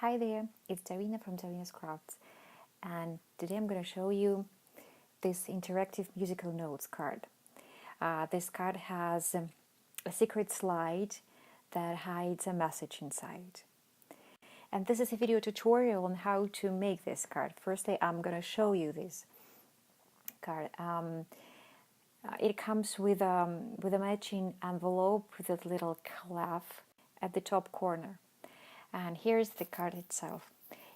Hi there, it's Darina from Darina's Crafts, and today I'm going to show you this interactive musical notes card. This card has a secret slide that hides a message inside. And this is a video tutorial on how to make this card. Firstly, I'm going to show you this card. It comes with a matching envelope with a little clef at the top corner. And here's the card itself.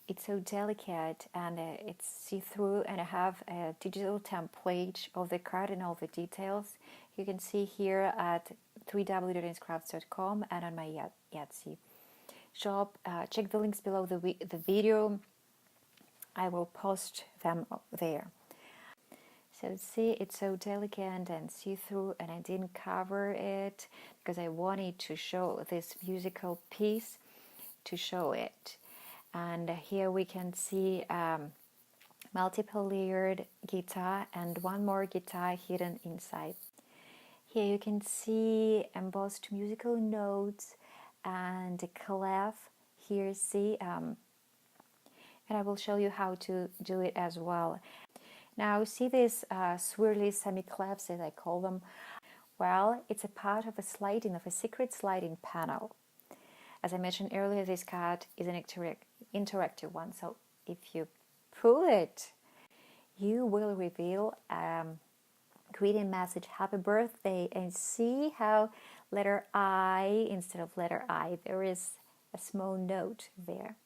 It's so delicate and it's see-through, and I have a digital template of the card and all the details. You can see here at www.darina'scrafts.com and on my Etsy shop. Check the links below the video. I will post them up there. So see, it's so delicate and see-through, and I didn't cover it because I wanted to show this musical piece, to show it. And here we can see multiple layered guitar and one more guitar hidden inside. Here you can see embossed musical notes and a clef. Here see, and I will show you how to do it as well. Now see these swirly semi-clefs, as I call them. Well, it's a part of a secret sliding panel. As I mentioned earlier, this card is an interactive one, so if you pull it, you will reveal a greeting message, happy birthday, and see how letter I instead of letter I, there is a small note there.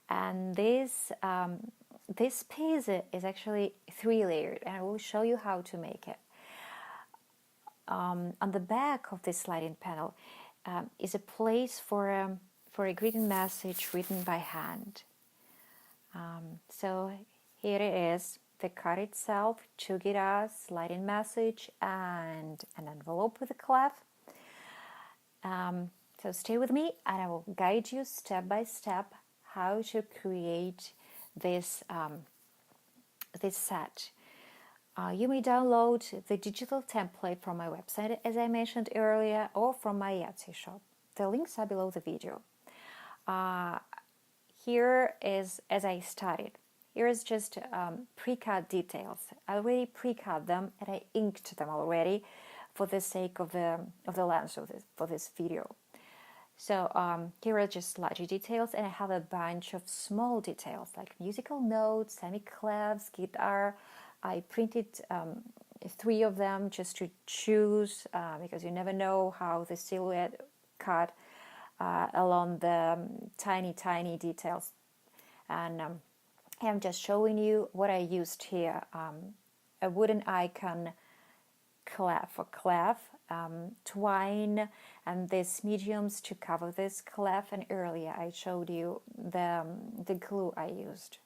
And this piece is actually 3-layered, and I will show you how to make it. On the back of this sliding panel is a place for a greeting message written by hand. So here it is, the card itself, 2 guitars, sliding message, and an envelope with a clef. So stay with me, and I will guide you step by step how to create this this set. You may download the digital template from my website, as I mentioned earlier, or from my Etsy shop. The links are below the video. Here is, as I started, here is just pre-cut details. I already pre-cut them and I inked them already for the sake of the length of this video. So here are just larger details, and I have a bunch of small details like musical notes, semi-clefs, guitar. I printed 3 of them just to choose because you never know how the silhouette cut along the tiny details. And I'm just showing you what I used here. A wooden icon clef, twine, and these mediums to cover this clef. And earlier I showed you the glue I used.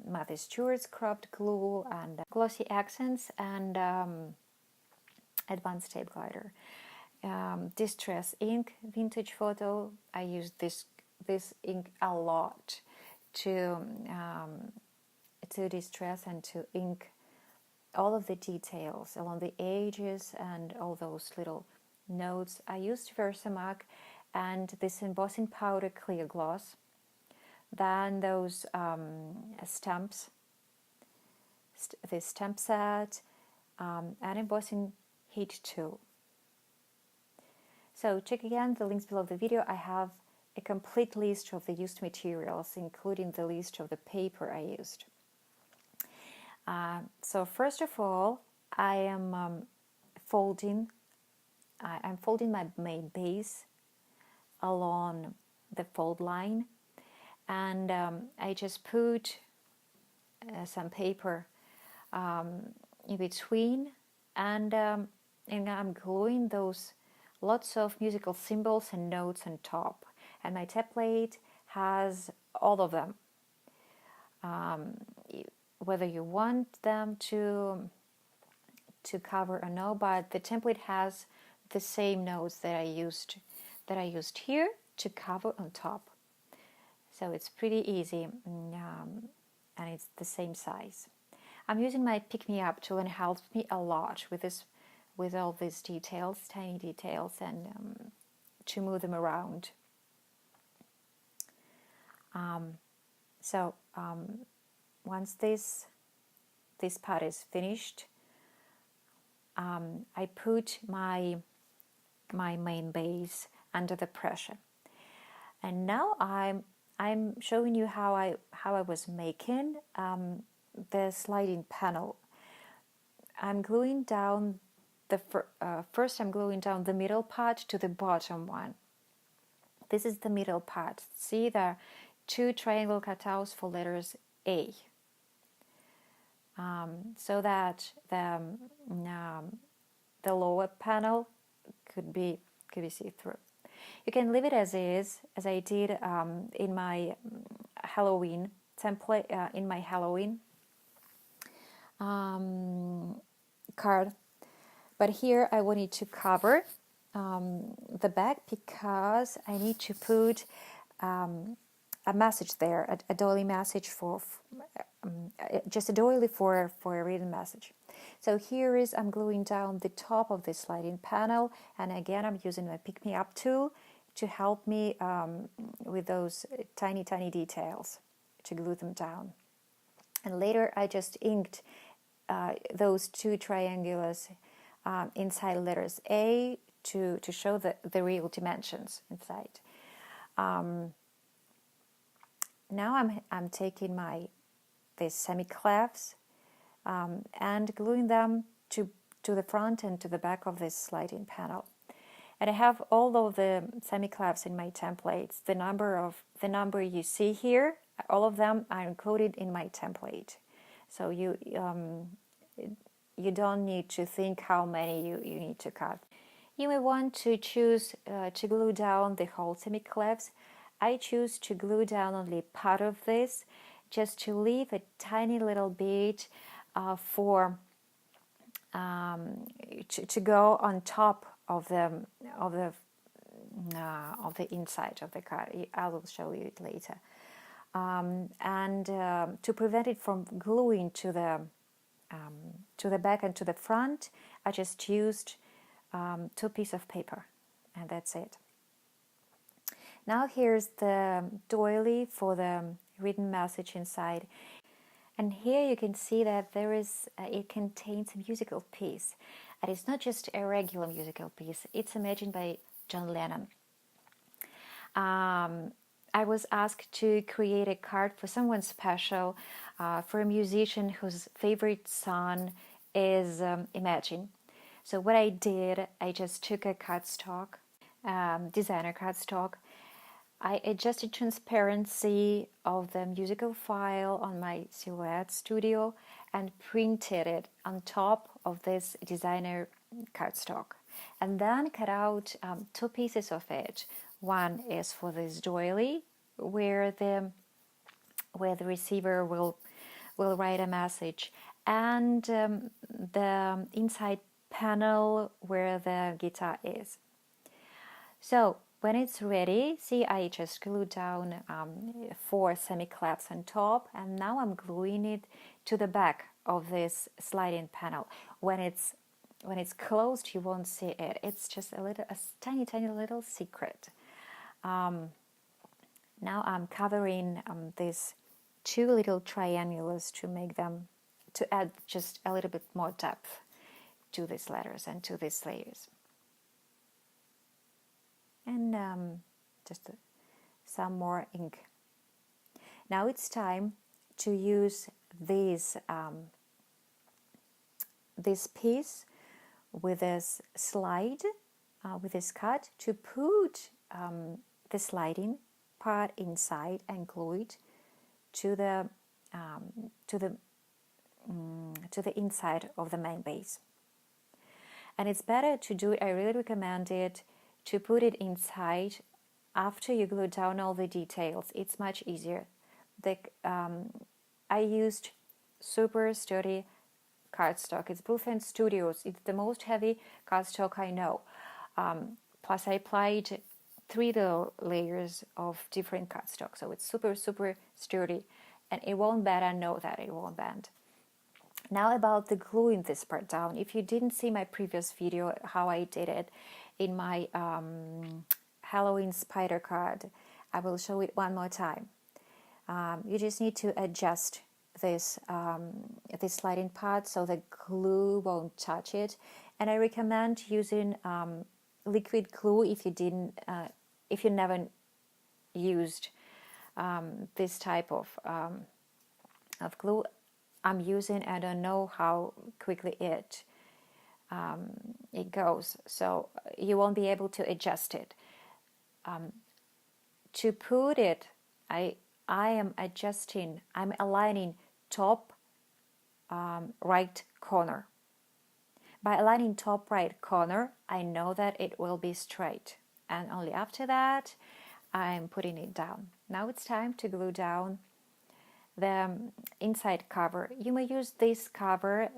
Martha Stewart's cropped glue and Glossy Accents and advanced tape glider. Distress ink, vintage photo. I used this ink a lot to distress and to ink all of the details along the edges and all those little notes. I used Versamark and this embossing powder clear gloss. Then those stamps, this stamp set, and embossing heat tool. So check again the links below the video. I have a complete list of the used materials, including the list of the paper I used. So first of all, I am folding my main base along the fold line. And I just put some paper in between, and I'm gluing those lots of musical symbols and notes on top. And my template has all of them. Whether you want them to cover or no, but the template has the same notes that I used here to cover on top. So it's pretty easy, and it's the same size. I'm using my pick-me-up tool, and it helps me a lot with all these details, tiny details, and to move them around. So once this part is finished, I put my main base under the pressure, and now I'm showing you how I was making the sliding panel. I'm gluing down first I'm gluing down the middle part to the bottom one. This is the middle part. See, there are 2 triangle cutouts for letters A, so that the lower panel could be see-through. You can leave it as is, as I did in my Halloween template, in my Halloween card. But here I wanted to cover the back because I need to put a message there, a doily message for just a doily for a written message. So here is, I'm gluing down the top of this sliding panel, and again I'm using my Pick Me Up tool to help me with those tiny details, to glue them down. And later I just inked those 2 triangulars inside letters A to show the real dimensions inside. Now I'm taking these semi-clefs and gluing them to the front and to the back of this sliding panel. And I have all of the semi-clefs in my templates. The number you see here, all of them are included in my template. So you don't need to think how many you need to cut. You may want to choose to glue down the whole semi-clefs. I choose to glue down only part of this, just to leave a tiny little bit for to go on top of the inside of the card. I will show you it later. And to prevent it from gluing to the back and to the front, I just used 2 pieces of paper, and that's it. Now here's the doily for the written message inside, and here you can see that there is it contains a musical piece, and it's not just a regular musical piece. It's imagined by John Lennon. I was asked to create a card for someone special, for a musician whose favorite song is Imagine. So what I did, I just took a cardstock, designer cardstock. I adjusted transparency of the musical file on my Silhouette Studio and printed it on top of this designer cardstock. And then cut out 2 pieces of it. One is for this doily, where the receiver will write a message, and the inside panel where the guitar is. So when it's ready, see, I just glued down 4 semi-clefs on top, and now I'm gluing it to the back of this sliding panel. When it's closed, you won't see it. It's just a tiny little secret. Now I'm covering these 2 little triangulars to add just a little bit more depth to these letters and to these layers. And just some more ink. Now it's time to use this piece with this slide, with this cut, to put the sliding part inside and glue it to the inside of the main base. And it's better to do it, I really recommend it, to put it inside after you glue down all the details. It's much easier. I used super sturdy cardstock. It's Bluefin Studios. It's the most heavy cardstock I know. Plus I applied 3 layers of different cardstock, so it's super sturdy, and it won't bend. I know that it won't bend. Now about the gluing this part down. If you didn't see my previous video how I did it in my Halloween spider card, I will show it one more time. You just need to adjust this this sliding pad so the glue won't touch it. And I recommend using liquid glue if you never used this type of glue. I'm using, I don't know how quickly it goes, so you won't be able to adjust it. To put it, I am adjusting, I'm aligning top right corner. By aligning top right corner, I know that it will be straight, and only after that I'm putting it down. Now it's time to glue down the inside cover. You may use this cover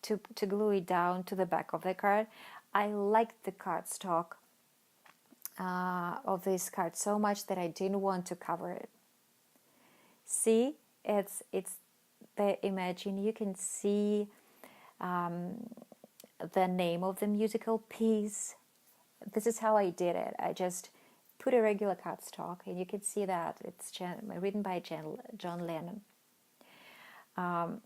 to glue it down to the back of the card. I like the cardstock of this card so much that I didn't want to cover it. See, it's the image, and you can see the name of the musical piece. This is how I did it. I just put a regular cardstock, and you can see that it's written by John Lennon. And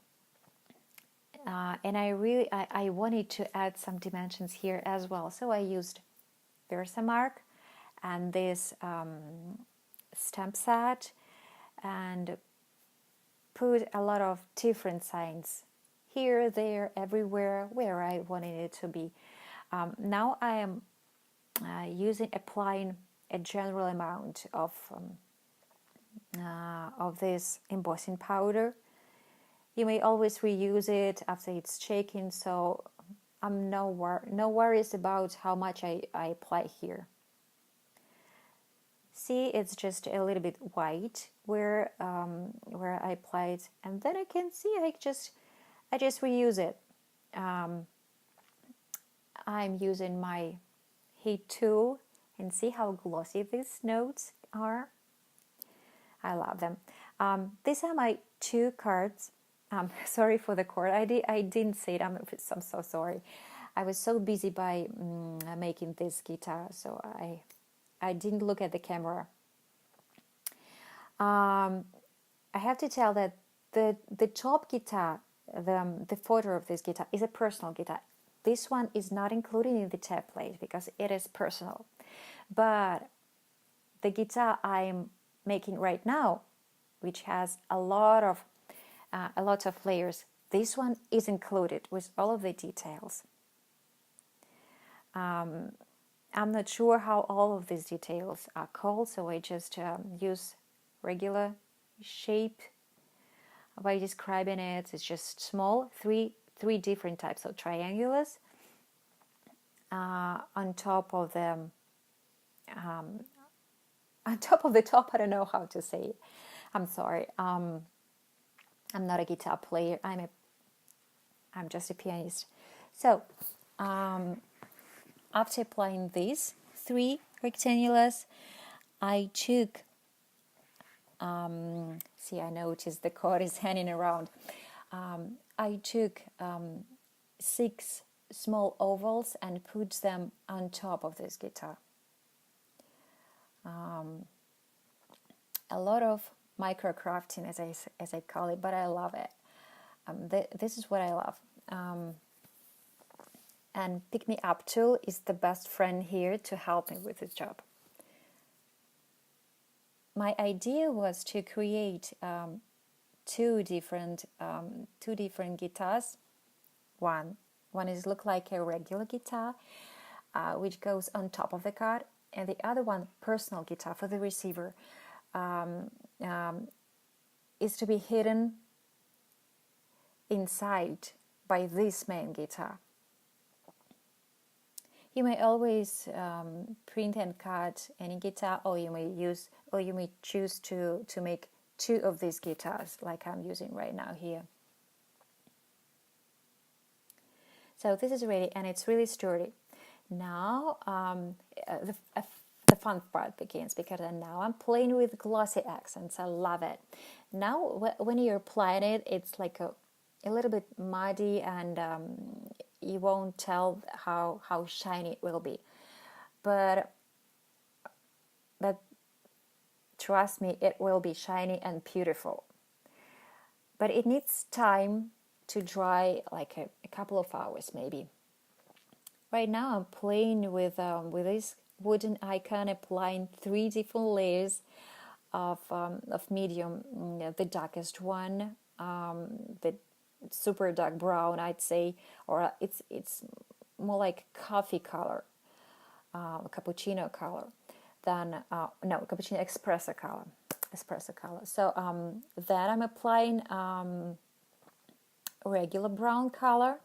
I wanted to add some dimensions here as well, so I used Versamark and this stamp set, and put a lot of different signs here, there, everywhere where I wanted it to be. Now I am applying a general amount of this embossing powder. You may always reuse it after it's shaken, so I'm no worries about how much I apply here. See, it's just a little bit white where I applied, and then I can see I just reuse it. I'm using my heat tool, and see how glossy these notes are. I love them. These are my 2 cards. Sorry for the cord. I didn't say it. I'm so sorry. I was so busy by making this guitar, so I didn't look at the camera. I have to tell that the top guitar, the photo of this guitar is a personal guitar. This one is not included in the template because it is personal. But the guitar I'm making right now, which has a lot of layers, this one is included with all of the details. I'm not sure how all of these details are called, so I just use regular shape by describing it. It's just small, three different types of triangulars on top of the top. I don't know how to say it. I'm sorry. I'm not a guitar player. I'm just a pianist. So after applying these 3 rectangulars, I took see, I noticed the cord is hanging around. I took 6 small ovals and put them on top of this guitar. A lot of micro crafting, as I call it, but I love it. This is what I love. And Pick Me Up tool is the best friend here to help me with this job. My idea was to create 2 different guitars. One is look like a regular guitar, which goes on top of the card, and the other one, personal guitar for the receiver, is to be hidden inside by this main guitar. You may always print and cut any guitar, or you may choose to make 2 of these guitars, like I'm using right now here. So this is ready, and it's really sturdy. Now the fun part begins, because now I'm playing with Glossy Accents. I love it. Now when you're applying it, it's like a little bit muddy, and you won't tell how shiny it will be. But trust me, it will be shiny and beautiful. But it needs time to dry, like a couple of hours maybe. Right now I'm playing with this wooden icon, applying 3 different layers of medium, the darkest one, the super dark brown, I'd say, or it's more like coffee color, cappuccino color, than no, cappuccino espresso color, espresso color. So then I'm applying regular brown color,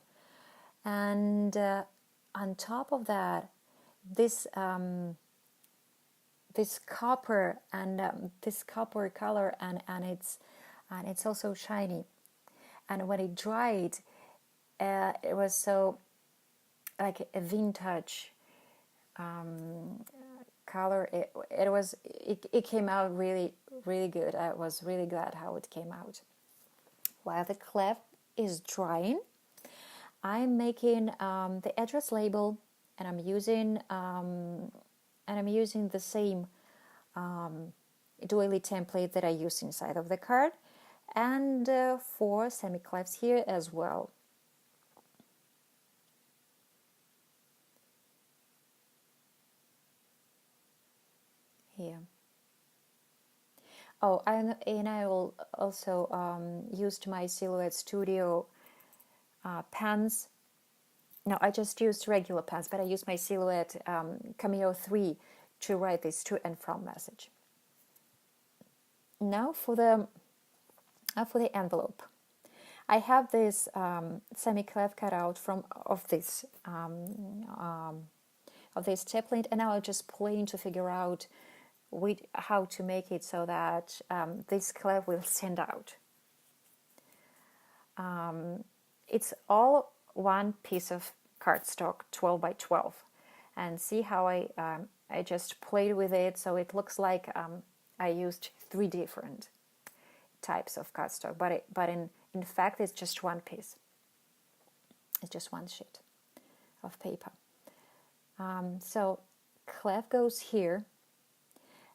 and on top of that, this this copper and this copper color, and it's also shiny. And when it dried, it was so like a vintage color. It came out really good. I was really glad how it came out. While the clef is drying, I'm making the address label, and I'm using the same doily template that I used inside of the card, and 4 semi-clefs here as well. Here. Oh, and I will also used my Silhouette Studio pens. No, I just used regular pens, but I used my Silhouette Cameo 3 to write this to and from message. Now for the envelope. I have this semi-clef cut out of this template, and now I'm just playing to figure out how to make it so that this clef will stand out. It's all one piece of cardstock, 12 by 12, and see how I just played with it so it looks like I used 3 different types of cardstock, but in fact it's just one piece. It's just one sheet of paper. So clef goes here,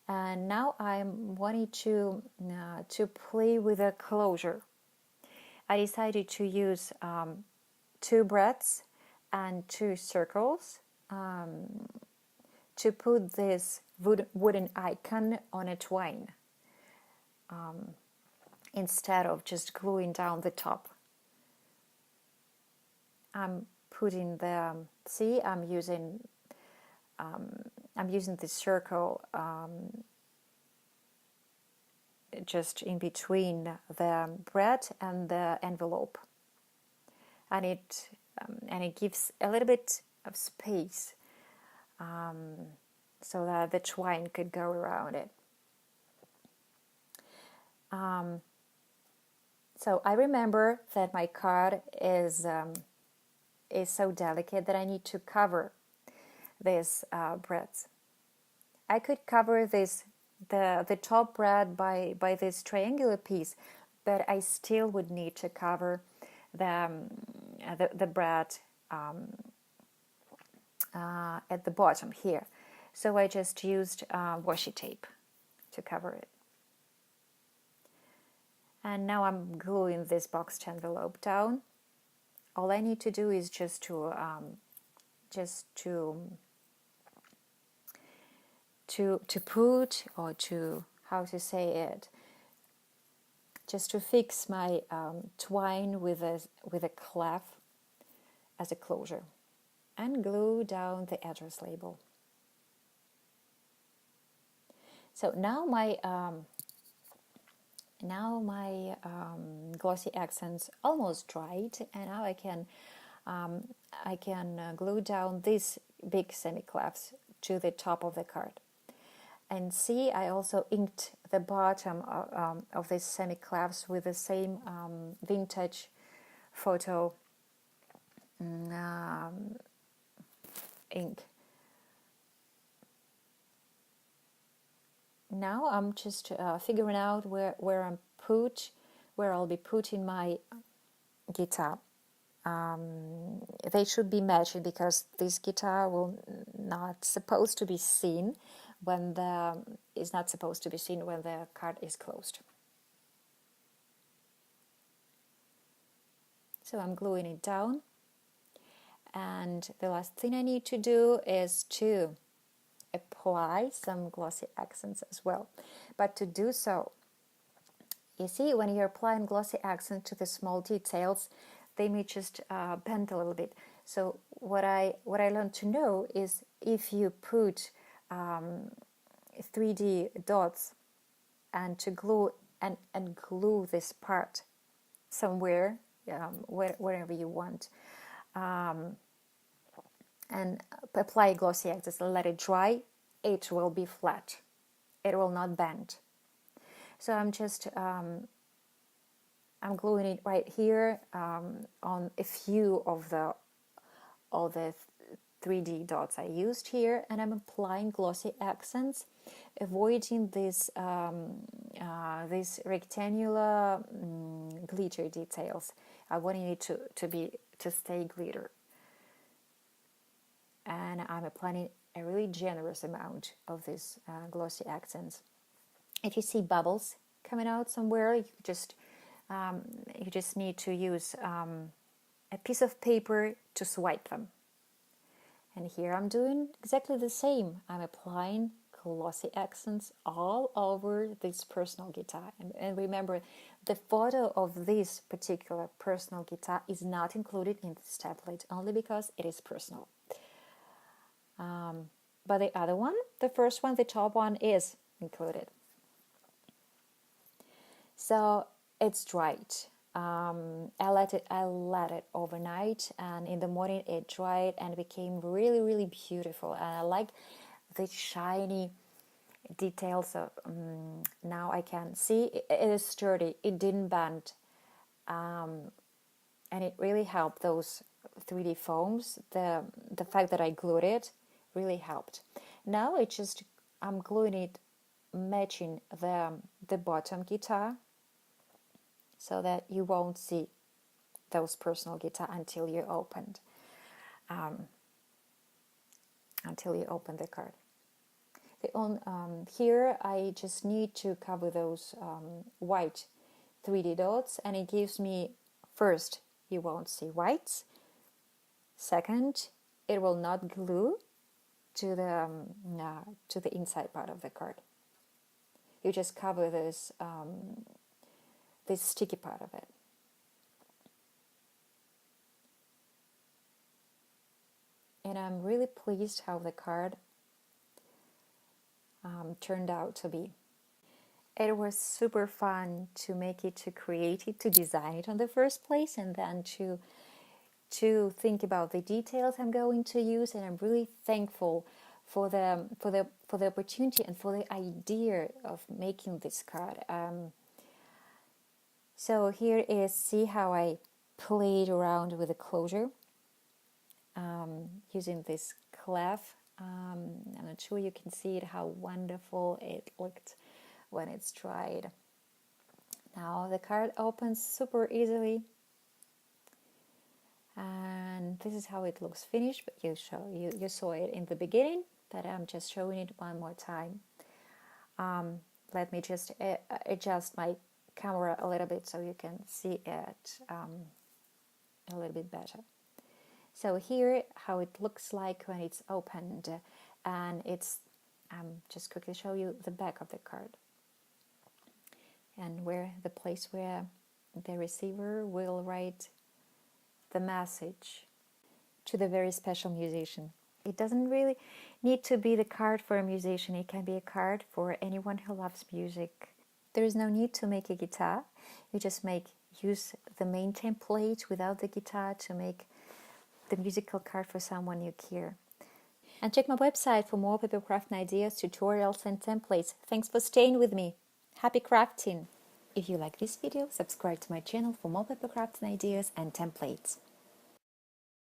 and now I'm wanting to play with a closure. I decided to use 2 breadths and 2 circles to put this wooden icon on a twine, instead of just gluing down the top. I'm putting the I'm using the circle just in between the bread and the envelope, and it gives a little bit of space so that the twine could go around it. So I remember that my card is so delicate that I need to cover this breads. I could cover the top bread by this triangular piece, but I still would need to cover the bread at the bottom here. So I just used washi tape to cover it. And now I'm gluing this boxed envelope down. All I need to do is just to put, or to, how to say it, just to fix my twine with a clef as a closure, and glue down the address label. So now my Glossy Accents almost dried, and now I can glue down these big semi-clefs to the top of the card. And see, I also inked the bottom of these semi-clefs with the same vintage photo ink. Now I'm just figuring out where I'll be putting my guitar. They should be matching, because this guitar will not supposed to be seen when the is not supposed to be seen when the card is closed. So I'm gluing it down, and the last thing I need to do is to apply some glossy accents as well. But to do so, you see, when you're applying glossy accent to the small details, they may just bend a little bit. So what I learned to know is if you put 3D dots and to glue and glue this part somewhere, wherever you want, and apply glossy accents and let it dry, it will be flat. It will not bend. So I'm just I'm gluing it right here on a few of the 3D dots I used here, and I'm applying glossy accents, avoiding these rectangular glitter details. I wanted it to stay glitter, and I'm applying a really generous amount of these glossy accents. If you see bubbles coming out somewhere, you just need to use a piece of paper to swipe them. And here I'm doing exactly the same. I'm applying glossy accents all over this personal guitar. And remember, the photo of this particular personal guitar is not included in this template, only because it is personal. But the other one, the first one, the top one, is included. So it's dried. I let it overnight, and in the morning it dried and became really, really beautiful. And I like the shiny details. Now I can see it is sturdy. It didn't bend, and it really helped those 3D foams. The fact that I glued it really helped. Now I'm gluing it, matching the bottom guitar, so that you won't see those personal guitar until you open the card. Here I just need to cover those white 3D dots, and it gives me, first, you won't see whites. Second, it will not glue to the inside part of the card. You just cover this sticky part of it. And I'm really pleased how the card turned out to be. It was super fun to make it, to create it, to design it in the first place, and then to think about the details I'm going to use. And I'm really thankful for the opportunity and for the idea of making this card. So here is, see how I played around with the closure using this clef. I'm not sure you can see it, how wonderful it looked when it's dried. Now the card opens super easily, and this is how it looks finished. But you saw it in the beginning, but I'm just showing it one more time. Let me just adjust my camera a little bit so you can see it a little bit better. So here how it looks like when it's opened, and it's just quickly show you the back of the card, and where the place where the receiver will write the message to the very special musician. It doesn't really need to be the card for a musician. It can be a card for anyone who loves music. There is no need to make a guitar. You just use the main template without the guitar to make the musical card for someone you care. And check my website for more paper crafting ideas, tutorials and templates. Thanks for staying with me. Happy crafting! If you like this video, subscribe to my channel for more paper crafting ideas and templates.